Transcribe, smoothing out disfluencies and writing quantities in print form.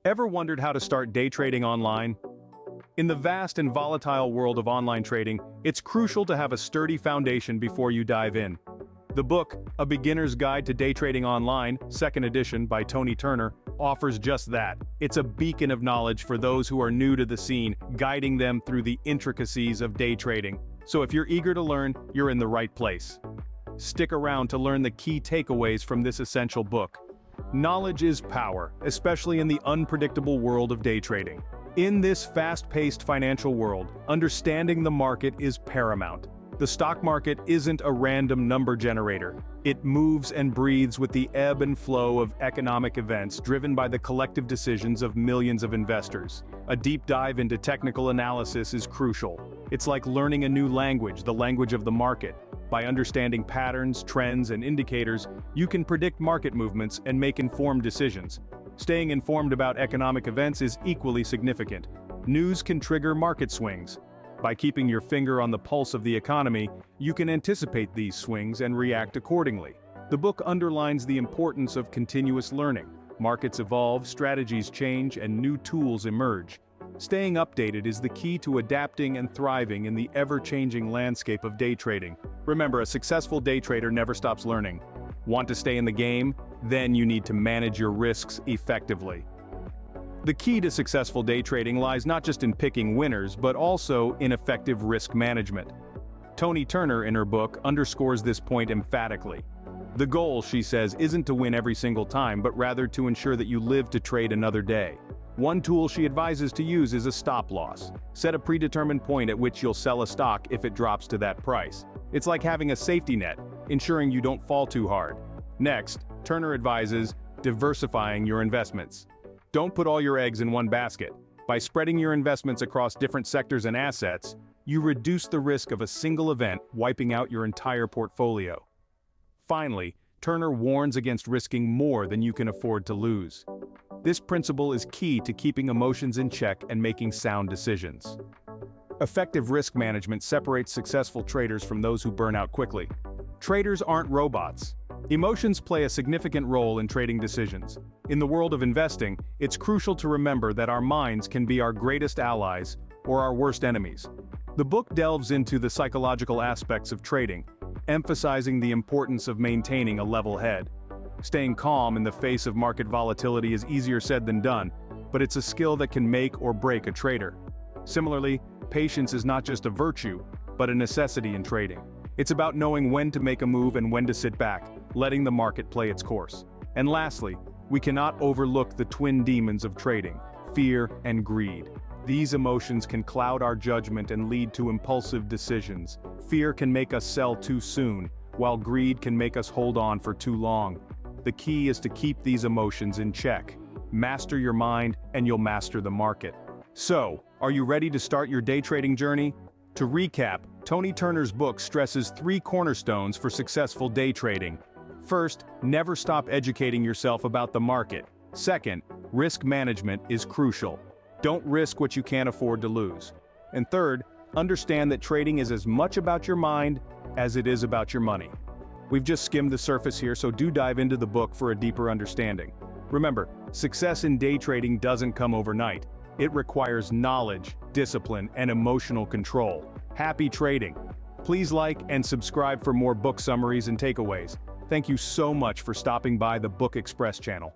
Ever wondered how to start day trading online? In the vast and volatile world of online trading, it's crucial to have a sturdy foundation before you dive in. The book, A Beginner's Guide to Day Trading Online, 2nd edition by Toni Turner, offers just that. It's a beacon of knowledge for those who are new to the scene, guiding them through the intricacies of day trading. So if you're eager to learn, you're in the right place. Stick around to learn the key takeaways from this essential book. Knowledge is power, especially in the unpredictable world of day trading. In this fast-paced financial world, understanding the market is paramount. The stock market isn't a random number generator. It moves and breathes with the ebb and flow of economic events driven by the collective decisions of millions of investors. A deep dive into technical analysis is crucial. It's like learning a new language, the language of the market. By understanding patterns, trends, and indicators, you can predict market movements and make informed decisions. Staying informed about economic events is equally significant. News can trigger market swings. By keeping your finger on the pulse of the economy, you can anticipate these swings and react accordingly. The book underlines the importance of continuous learning. Markets evolve, strategies change, and new tools emerge. Staying updated is the key to adapting and thriving in the ever-changing landscape of day trading. Remember, a successful day trader never stops learning. Want to stay in the game? Then you need to manage your risks effectively. The key to successful day trading lies not just in picking winners, but also in effective risk management. Toni Turner, in her book, underscores this point emphatically. The goal, she says, isn't to win every single time, but rather to ensure that you live to trade another day. One tool she advises to use is a stop loss. Set a predetermined point at which you'll sell a stock if it drops to that price. It's like having a safety net, ensuring you don't fall too hard. Next, Turner advises diversifying your investments. Don't put all your eggs in one basket. By spreading your investments across different sectors and assets, you reduce the risk of a single event wiping out your entire portfolio. Finally, Turner warns against risking more than you can afford to lose. This principle is key to keeping emotions in check and making sound decisions. Effective risk management separates successful traders from those who burn out quickly. Traders aren't robots. Emotions play a significant role in trading decisions. In the world of investing, it's crucial to remember that our minds can be our greatest allies or our worst enemies. The book delves into the psychological aspects of trading, emphasizing the importance of maintaining a level head. Staying calm in the face of market volatility is easier said than done, but it's a skill that can make or break a trader. Similarly, patience is not just a virtue, but a necessity in trading. It's about knowing when to make a move and when to sit back, letting the market play its course. And lastly, we cannot overlook the twin demons of trading, fear and greed. These emotions can cloud our judgment and lead to impulsive decisions. Fear can make us sell too soon, while greed can make us hold on for too long. The key is to keep these emotions in check. Master your mind, and you'll master the market. So, are you ready to start your day trading journey? To recap, Toni Turner's book stresses 3 cornerstones for successful day trading. First, never stop educating yourself about the market. Second, risk management is crucial. Don't risk what you can't afford to lose. And third, understand that trading is as much about your mind as it is about your money. We've just skimmed the surface here, so do dive into the book for a deeper understanding. Remember, success in day trading doesn't come overnight. It requires knowledge, discipline, and emotional control. Happy trading! Please like and subscribe for more book summaries and takeaways. Thank you so much for stopping by the Book Express channel.